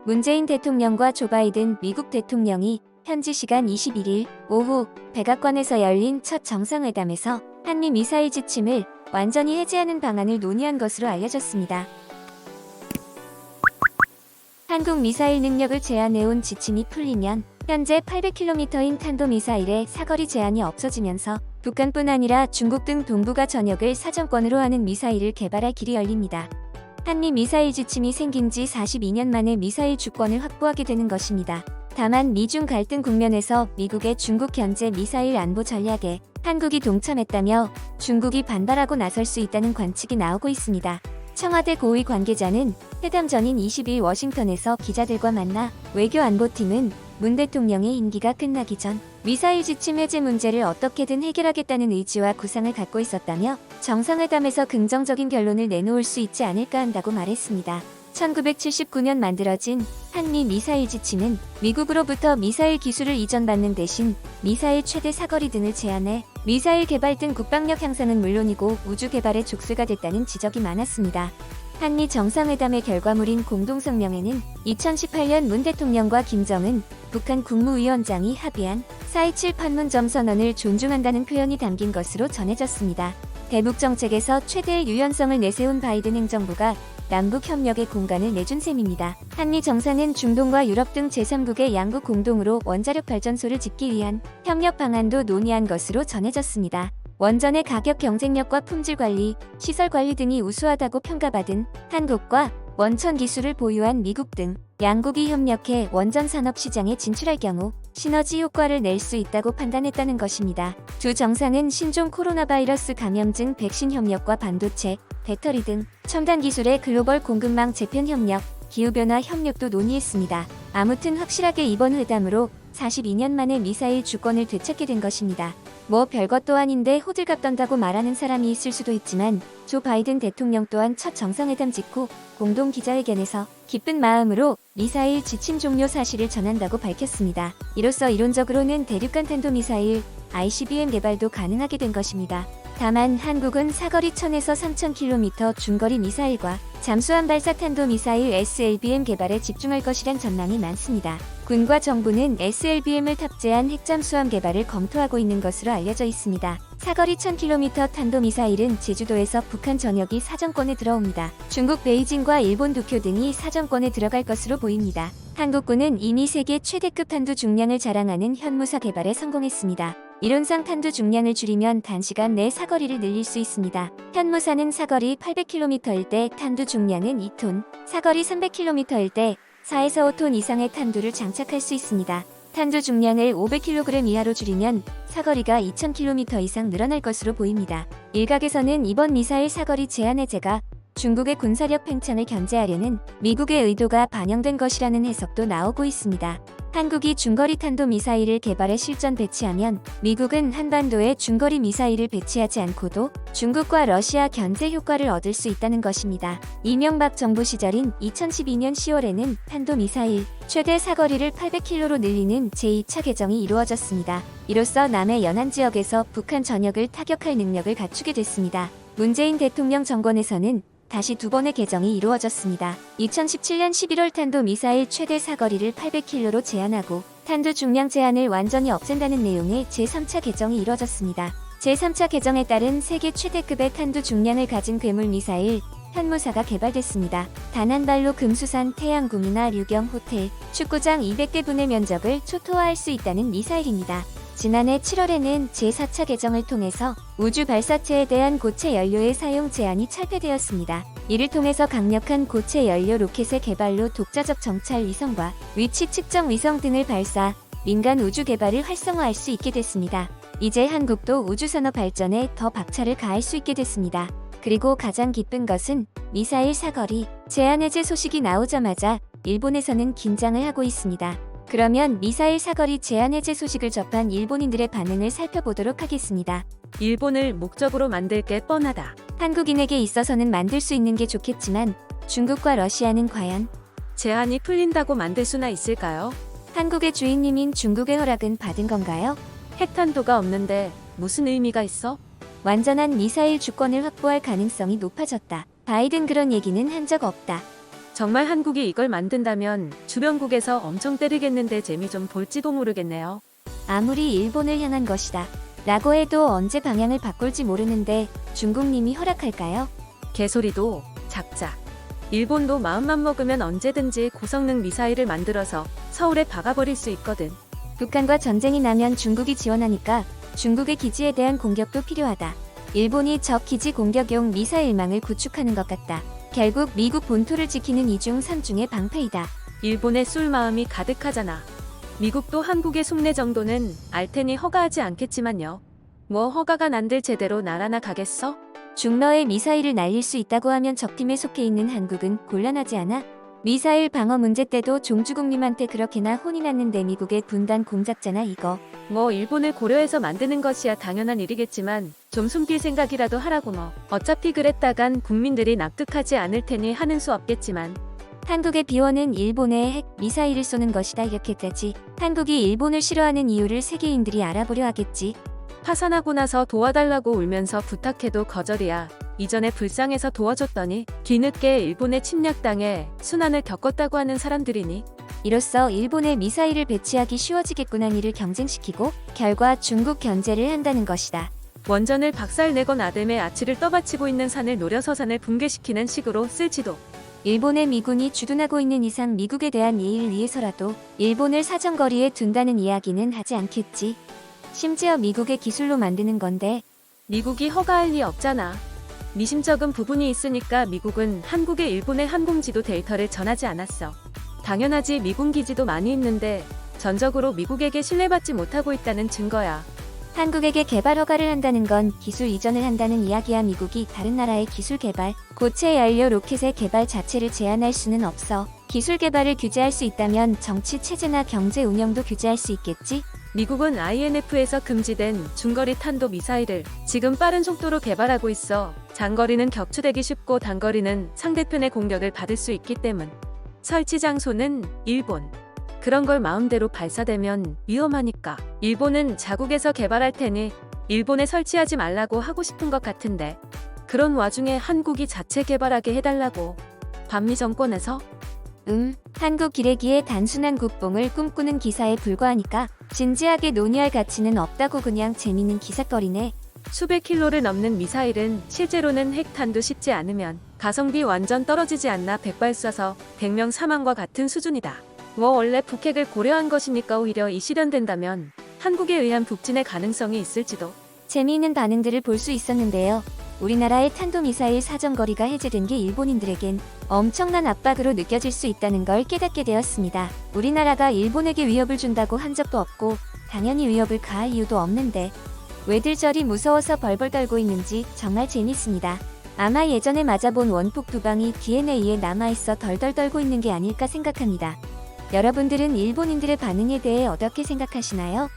문재인 대통령과 조 바이든 미국 대통령이 현지 시간 21일 오후 백악관에서 열린 첫 정상회담에서 한미 미사일 지침을 완전히 해제하는 방안을 논의한 것으로 알려졌습니다. 한국 미사일 능력을 제한해온 지침이 풀리면 현재 800km인 탄도미사일의 사거리 제한이 없어지면서 북한뿐 아니라 중국 등 동북아 전역을 사정권으로 하는 미사일을 개발할 길이 열립니다. 한미 미사일 지침이 생긴 지 42년 만에 미사일 주권을 확보하게 되는 것입니다. 다만 미중 갈등 국면에서 미국의 중국 견제 미사일 안보 전략에 한국이 동참했다며 중국이 반발하고 나설 수 있다는 관측이 나오고 있습니다. 청와대 고위 관계자는 회담 전인 20일 워싱턴에서 기자들과 만나 외교안보팀은 문 대통령의 임기가 끝나기 전 미사일 지침 해제 문제를 어떻게든 해결하겠다는 의지와 구상을 갖고 있었다며 정상회담에서 긍정적인 결론을 내놓을 수 있지 않을까 한다고 말했습니다. 1979년 만들어진 한미 미사일 지침은 미국으로부터 미사일 기술을 이전받는 대신 미사일 최대 사거리 등을 제한해 미사일 개발 등 국방력 향상은 물론이고 우주 개발에 족쇄가 됐다는 지적이 많았습니다. 한미 정상회담의 결과물인 공동성명에는 2018년 문 대통령과 김정은 북한 국무위원장이 합의한 4.27 판문점 선언을 존중한다는 표현이 담긴 것으로 전해졌습니다. 대북 정책에서 최대의 유연성을 내세운 바이든 행정부가 남북 협력의 공간을 내준 셈입니다. 한미 정상은 중동과 유럽 등 제3국의 양국 공동으로 원자력 발전소를 짓기 위한 협력 방안도 논의한 것으로 전해졌습니다. 원전의 가격 경쟁력과 품질 관리, 시설 관리 등이 우수하다고 평가받은 한국과 원천 기술을 보유한 미국 등 양국이 협력해 원전 산업 시장에 진출할 경우 시너지 효과를 낼 수 있다고 판단했다는 것입니다. 두 정상은 신종 코로나 바이러스 감염증 백신 협력과 반도체, 배터리 등 첨단 기술의 글로벌 공급망 재편 협력, 기후변화 협력도 논의했습니다. 아무튼 확실하게 이번 회담으로 42년 만에 미사일 주권을 되찾게 된 것입니다. 뭐 별것도 아닌데 호들갑 떤다고 말하는 사람이 있을 수도 있지만 조 바이든 대통령 또한 첫 정상회담 직후 공동 기자회견에서 기쁜 마음으로 미사일 지침 종료 사실을 전한다고 밝혔습니다. 이로써 이론적으로는 대륙간 탄도미사일 ICBM 개발도 가능하게 된 것입니다. 다만 한국은 사거리 1000에서 3000km 중거리 미사일과 잠수함 발사 탄도미사일 SLBM 개발에 집중할 것이란 전망이 많습니다. 군과 정부는 SLBM을 탑재한 핵잠수함 개발을 검토하고 있는 것으로 알려져 있습니다. 사거리 1000km 탄도미사일은 제주도에서 북한 전역이 사정권에 들어옵니다. 중국 베이징과 일본 도쿄 등이 사정권에 들어갈 것으로 보입니다. 한국군은 이미 세계 최대급 탄두 중량을 자랑하는 현무사 개발에 성공했습니다. 이론상 탄두 중량을 줄이면 단시간 내 사거리를 늘릴 수 있습니다. 현무사는 사거리 800km일 때 탄두 중량은 2톤, 사거리 300km일 때 4에서 5톤 이상의 탄두를 장착할 수 있습니다. 탄두 중량을 500kg 이하로 줄이면 사거리가 2000km 이상 늘어날 것으로 보입니다. 일각에서는 이번 미사일 사거리 제한 해제가 중국의 군사력 팽창을 견제하려는 미국의 의도가 반영된 것이라는 해석도 나오고 있습니다. 한국이 중거리 탄도미사일을 개발해 실전 배치하면 미국은 한반도에 중거리 미사일을 배치하지 않고도 중국과 러시아 견제 효과를 얻을 수 있다는 것입니다. 이명박 정부 시절인 2012년 10월에는 탄도미사일 최대 사거리를 800km로 늘리는 제2차 개정이 이루어졌습니다. 이로써 남해 연안 지역에서 북한 전역을 타격할 능력을 갖추게 됐습니다. 문재인 대통령 정권에서는 다시 두 번의 개정이 이루어졌습니다. 2017년 11월 탄도미사일 최대 사거리를 800km로 제한하고 탄두 중량 제한을 완전히 없앤다는 내용의 제3차 개정이 이루어졌습니다. 제3차 개정에 따른 세계 최대급의 탄두 중량을 가진 괴물 미사일 현무사가 개발됐습니다. 단 한 발로 금수산 태양궁이나 류경 호텔, 축구장 200대 분의 면적을 초토화할 수 있다는 미사일입니다. 지난해 7월에는 제4차 개정을 통해서 우주 발사체에 대한 고체 연료의 사용 제한이 철폐되었습니다. 이를 통해서 강력한 고체 연료 로켓의 개발로 독자적 정찰 위성과 위치 측정 위성 등을 발사, 민간 우주 개발을 활성화할 수 있게 됐습니다. 이제 한국도 우주산업 발전에 더 박차를 가할 수 있게 됐습니다. 그리고 가장 기쁜 것은 미사일 사거리 제한 해제 소식이 나오자마자 일본에서는 긴장을 하고 있습니다. 그러면 미사일 사거리 제한 해제 소식을 접한 일본인들의 반응을 살펴보도록 하겠습니다. 일본을 목적으로 만들 게 뻔하다. 한국인에게 있어서는 만들 수 있는 게 좋겠지만 중국과 러시아는 과연 제한이 풀린다고 만들 수나 있을까요? 한국의 주인님인 중국의 허락은 받은 건가요? 핵탄두가 없는데 무슨 의미가 있어? 완전한 미사일 주권을 확보할 가능성이 높아졌다. 바이든 그런 얘기는 한 적 없다. 정말 한국이 이걸 만든다면 주변국에서 엄청 때리겠는데 재미 좀 볼지도 모르겠네요. 아무리 일본을 향한 것이다 라고 해도 언제 방향을 바꿀지 모르는데 중국님이 허락할까요? 개소리도 작자. 일본도 마음만 먹으면 언제든지 고성능 미사일을 만들어서 서울에 박아버릴 수 있거든. 북한과 전쟁이 나면 중국이 지원하니까 중국의 기지에 대한 공격도 필요하다. 일본이 적 기지 공격용 미사일망을 구축하는 것 같다. 결국 미국 본토를 지키는 2중 3중의 방패이다. 일본에 쏠 마음이 가득하잖아. 미국도 한국의 숭례 정도는 알 테니 허가하지 않겠지만요. 뭐 허가가 난들 제대로 날아나 가겠어? 중러에 미사일을 날릴 수 있다고 하면 적팀에 속해 있는 한국은 곤란하지 않아? 미사일 방어 문제 때도 종주국님한테 그렇게나 혼이 났는데 미국의 분단 공작잖아 이거. 뭐 일본을 고려해서 만드는 것이야 당연한 일이겠지만 좀 숨길 생각이라도 하라고 뭐. 어차피 그랬다간 국민들이 납득하지 않을 테니 하는 수 없겠지만. 한국의 비원은 일본에 핵 미사일을 쏘는 것이다 이렇게까지 한국이 일본을 싫어하는 이유를 세계인들이 알아보려 하겠지. 파산하고 나서 도와달라고 울면서 부탁해도 거절이야. 이전에 불쌍해서 도와줬더니 뒤늦게 일본의 침략당해 순환을 겪었다고 하는 사람들이니. 이로써 일본의 미사일을 배치하기 쉬워지겠구나 이를 경쟁시키고 결과 중국 견제를 한다는 것이다. 원전을 박살내건 아담의 아치를 떠받치고 있는 산을 노려서 산을 붕괴시키는 식으로 쓸지도. 일본의 미군이 주둔하고 있는 이상 미국에 대한 예의를 위해서라도 일본을 사정거리에 둔다는 이야기는 하지 않겠지. 심지어 미국의 기술로 만드는 건데 미국이 허가할 리 없잖아. 미심쩍은 부분이 있으니까 미국은 한국에 일본의 항공지도 데이터를 전하지 않았어. 당연하지 미군 기지도 많이 있는데 전적으로 미국에게 신뢰받지 못하고 있다는 증거야. 한국에게 개발 허가를 한다는 건 기술 이전을 한다는 이야기야. 미국이 다른 나라의 기술 개발, 고체 연료 로켓의 개발 자체를 제한할 수는 없어. 기술 개발을 규제할 수 있다면 정치 체제나 경제 운영도 규제할 수 있겠지? 미국은 INF에서 금지된 중거리 탄도 미사일을 지금 빠른 속도로 개발하고 있어. 장거리는 격추되기 쉽고 단거리는 상대편의 공격을 받을 수 있기 때문. 설치 장소는 일본. 그런 걸 마음대로 발사되면 위험하니까 일본은 자국에서 개발할 테니 일본에 설치하지 말라고 하고 싶은 것 같은데 그런 와중에 한국이 자체 개발하게 해달라고. 반미 정권에서 한국 기레기의 단순한 국뽕을 꿈꾸는 기사에 불과하니까 진지하게 논의할 가치는 없다고 그냥 재미있는 기사거리네. 수백 킬로를 넘는 미사일은 실제로는 핵탄도 싣지 않으면 가성비 완전 떨어지지 않나. 100발 쏴서 100명 사망과 같은 수준이다. 뭐 원래 북핵을 고려한 것이니까 오히려 이 실현된다면 한국에 의한 북진의 가능성이 있을지도. 재미있는 반응들을 볼 수 있었는데요. 우리나라의 탄도미사일 사정거리가 해제된 게 일본인들에겐 엄청난 압박으로 느껴질 수 있다는 걸 깨닫게 되었습니다. 우리나라가 일본에게 위협을 준다고 한 적도 없고 당연히 위협을 가할 이유도 없는데 왜들 저리 무서워서 벌벌 떨고 있는지 정말 재밌습니다. 아마 예전에 맞아본 원폭 두 방이 DNA에 남아있어 덜덜 떨고 있는 게 아닐까 생각합니다. 여러분들은 일본인들의 반응에 대해 어떻게 생각하시나요?